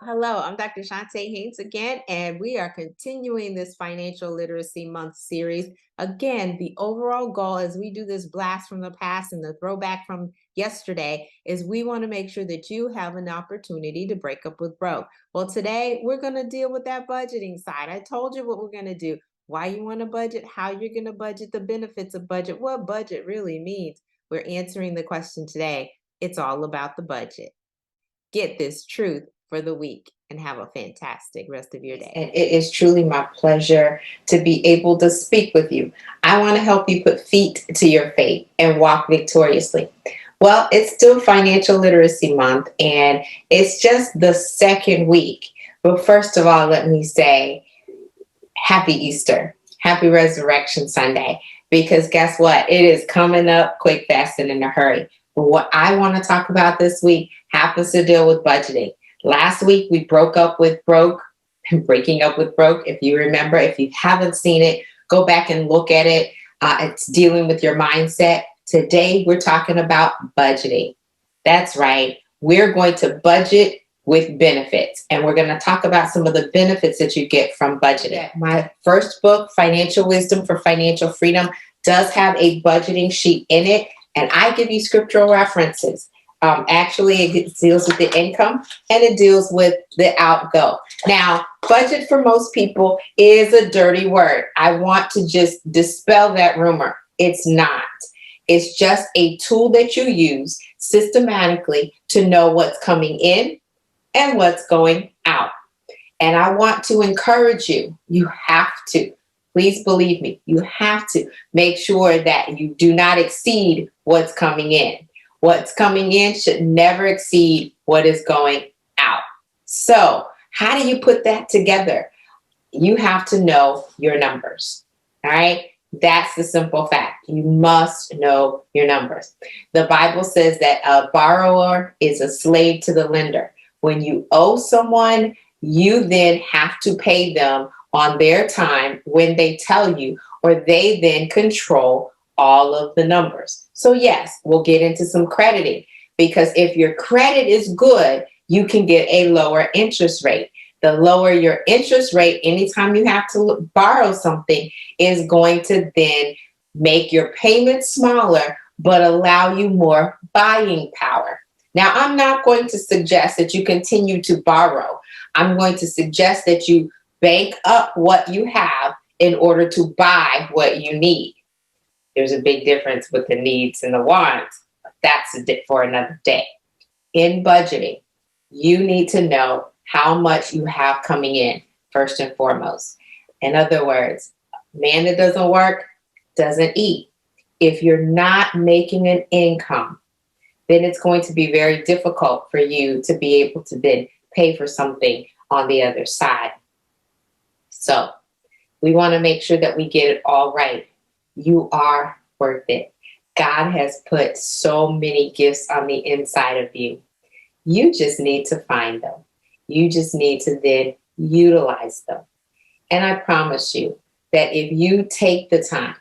Hello, I'm Dr. Chonta Haynes again, and we are continuing this Financial Literacy Month series. Again, the overall goal as we do this blast from the past and the throwback from yesterday is we want to make sure that you have an opportunity to break up with broke. Well, today we're going to deal with that budgeting side. I told you what we're going to do, why you want to budget, how you're going to budget, the benefits of budget, what budget really means. We're answering the question today. It's all about the budget. Get this truth for the week and have a fantastic rest of your day. And it is truly my pleasure to be able to speak with you. I want to help you put feet to your faith and walk victoriously. Well, it's still Financial Literacy Month, and it's just the second week. But first of all, let me say Happy Easter, Happy Resurrection Sunday, because guess what? It is coming up quick, fast, and in a hurry. But what I want to talk about this week happens to deal with budgeting. Last week, we broke up with broke and breaking up with broke. If you remember, if you haven't seen it, go back and look at it. It's dealing with your mindset. Today, we're talking about budgeting. That's right. We're going to budget with benefits, and we're going to talk about some of the benefits that you get from budgeting. My first book, Financial Wisdom for Financial Freedom, does have a budgeting sheet in it, and I give you scriptural references. Actually, it deals with the income and it deals with the outgo. Now, budget for most people is a dirty word. I want to just dispel that rumor. It's not. It's just a tool that you use systematically to know what's coming in and what's going out. And I want to encourage you. You have to. Please believe me. You have to make sure that you do not exceed what's coming in. What's coming in should never exceed what is going out. So, how do you put that together? You have to know your numbers. All right? That's the simple fact. You must know your numbers. The Bible says that a borrower is a slave to the lender. When you owe someone, you then have to pay them on their time when they tell you, or they then control all of the numbers. So yes, we'll get into some crediting, because if your credit is good, you can get a lower interest rate. The lower your interest rate, anytime you have to borrow something, is going to then make your payments smaller, but allow you more buying power. Now, I'm not going to suggest that you continue to borrow. I'm going to suggest that you bank up what you have in order to buy what you need. There's a big difference with the needs and the wants. That's for another day. In budgeting, you need to know how much you have coming in, first and foremost. In other words, man that doesn't work doesn't eat. If you're not making an income, then it's going to be very difficult for you to be able to then pay for something on the other side. So we want to make sure that we get it all right. You are worth it. God has put so many gifts on the inside of you. You just need to find them. You just need to then utilize them. And I promise you that if you take the time,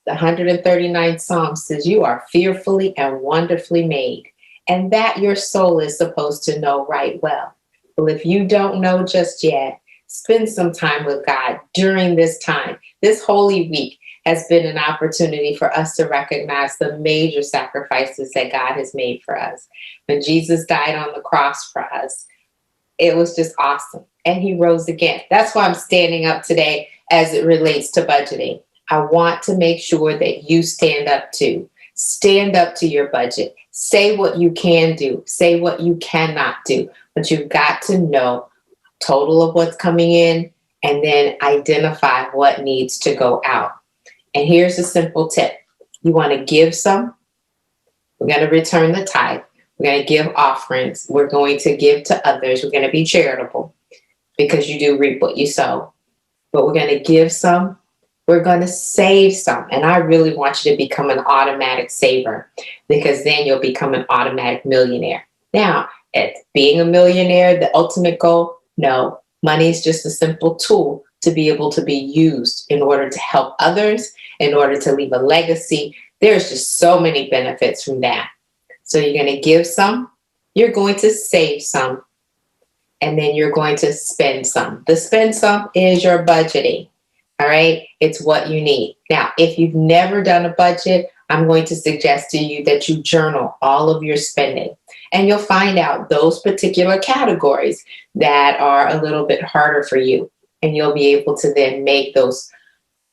the 139th Psalm says you are fearfully and wonderfully made, and that your soul is supposed to know right well. Well, if you don't know just yet, spend some time with God during this time. This Holy Week has been an opportunity for us to recognize the major sacrifices that God has made for us. When Jesus died on the cross for us, it was just awesome. And he rose again. That's why I'm standing up today as it relates to budgeting. I want to make sure that you stand up to your budget. Say what you can do. Say what you cannot do. But you've got to know total of what's coming in and then identify what needs to go out. And here's a simple tip. You want to give some. We're going to return the tithe. We're going to give offerings. We're going to give to others. We're going to be charitable because you do reap what you sow. But we're going to give some. We're going to save some. And I really want you to become an automatic saver, because then you'll become an automatic millionaire. Now, being a millionaire, the ultimate goal? No. Money is just a simple tool to be able to be used in order to help others, in order to leave a legacy. There's just so many benefits from that. So you're going to give some, you're going to save some, and then you're going to spend some. The spend some is your budgeting. All right. It's what you need. Now, if you've never done a budget, I'm going to suggest to you that you journal all of your spending, and you'll find out those particular categories that are a little bit harder for you. And you'll be able to then make those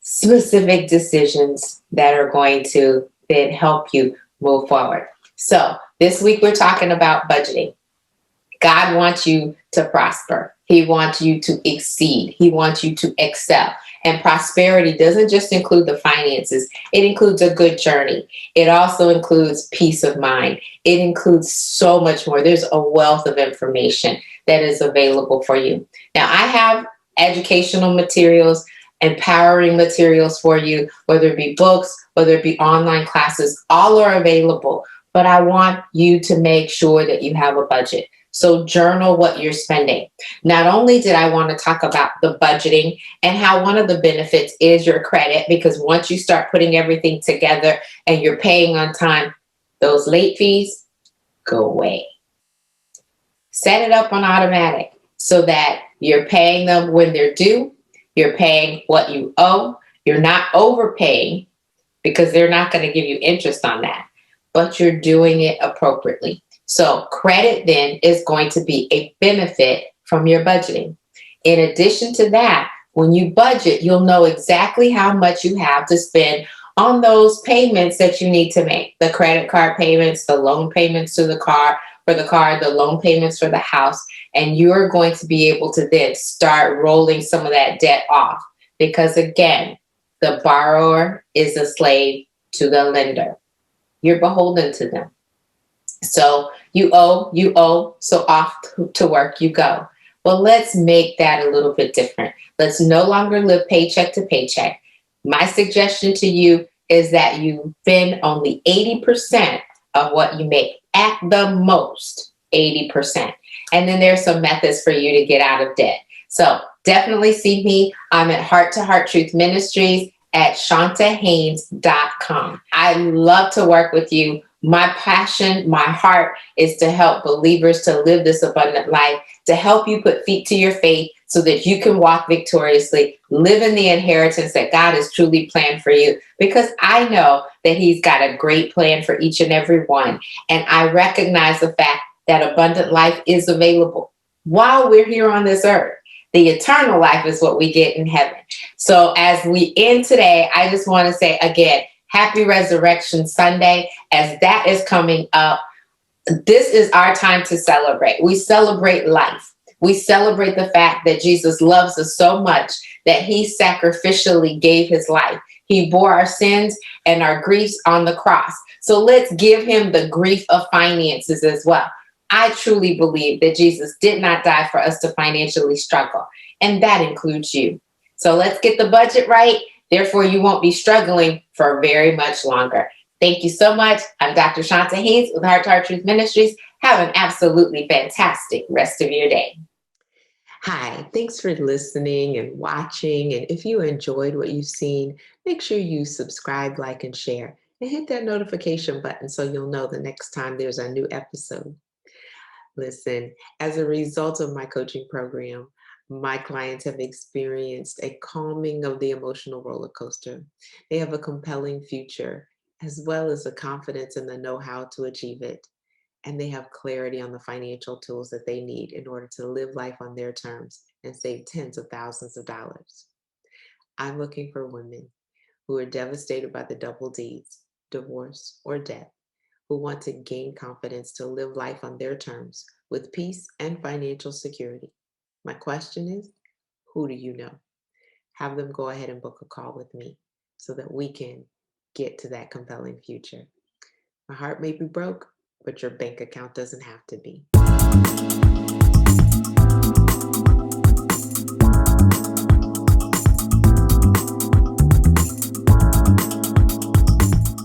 specific decisions that are going to then help you move forward. So this week we're talking about budgeting. God wants you to prosper. He wants you to exceed. He wants you to excel. And prosperity doesn't just include the finances. It includes a good journey. It also includes peace of mind. It includes so much more. There's a wealth of information that is available for you. Now, I have educational materials, empowering materials for you, whether it be books, whether it be online classes, all are available. But I want you to make sure that you have a budget. So journal what you're spending. Not only did I want to talk about the budgeting and how one of the benefits is your credit, because once you start putting everything together and you're paying on time, those late fees go away. Set it up on automatic so that you're paying them when they're due. You're paying what you owe. You're not overpaying because they're not going to give you interest on that, but you're doing it appropriately. So credit then is going to be a benefit from your budgeting. In addition to that, when you budget, you'll know exactly how much you have to spend on those payments that you need to make. The credit card payments, the loan payments to the car, for the car, the loan payments for the house. And you're going to be able to then start rolling some of that debt off. Because again, the borrower is a slave to the lender. You're beholden to them. So you owe, so off to work you go. Well, let's make that a little bit different. Let's no longer live paycheck to paycheck. My suggestion to you is that you spend only 80% of what you make, at the most 80%. And then there's some methods for you to get out of debt. So definitely see me. I'm at Heart Truth Ministries at ChontaHaynes.com. I love to work with you. My passion, my heart is to help believers to live this abundant life, to help you put feet to your faith so that you can walk victoriously, live in the inheritance that God has truly planned for you. Because I know that He's got a great plan for each and every one. And I recognize the fact that abundant life is available while we're here on this earth. The eternal life is what we get in heaven. So as we end today, I just want to say again, Happy Resurrection Sunday. As that is coming up, this is our time to celebrate. We celebrate life. We celebrate the fact that Jesus loves us so much that He sacrificially gave His life. He bore our sins and our griefs on the cross. So let's give Him the grief of finances as well. I truly believe that Jesus did not die for us to financially struggle, and that includes you. So let's get the budget right. Therefore, you won't be struggling for very much longer. Thank you so much. I'm Dr. Chonta Haynes with Heart Truth Ministries. Have an absolutely fantastic rest of your day. Hi, thanks for listening and watching. And if you enjoyed what you've seen, make sure you subscribe, like, and share. And hit that notification button so you'll know the next time there's a new episode. Listen, as a result of my coaching program, my clients have experienced a calming of the emotional roller coaster. They have a compelling future, as well as a confidence in the know-how to achieve it. And they have clarity on the financial tools that they need in order to live life on their terms and save tens of thousands of dollars. I'm looking for women who are devastated by the double D's, divorce or death, who want to gain confidence to live life on their terms with peace and financial security. My question is, who do you know? Have them go ahead and book a call with me so that we can get to that compelling future. My heart may be broke, but your bank account doesn't have to be.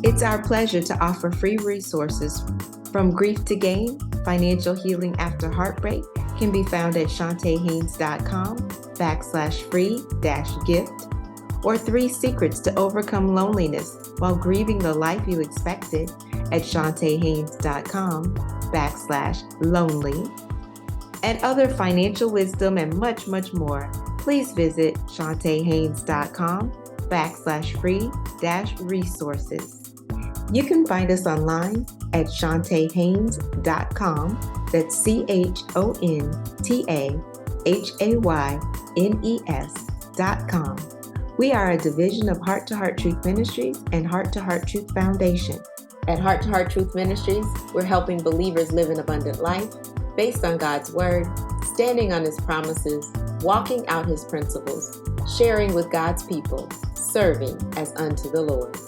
It's our pleasure to offer free resources from Grief to Gain, Financial Healing After Heartbreak, can be found at ChontaHaynes.com/free-gift, or 3 Secrets to Overcome Loneliness While Grieving the Life You Expected at ChontaHaynes.com/lonely. and other financial wisdom and much, much more, please visit chontahaynes.com/free-resources. You can find us online at chontahaynes.com. That's CHONTAHAYNES.com. We are a division of Heart to Heart Truth Ministries and Heart to Heart Truth Foundation. At Heart to Heart Truth Ministries, we're helping believers live an abundant life based on God's Word, standing on His promises, walking out His principles, sharing with God's people, serving as unto the Lord.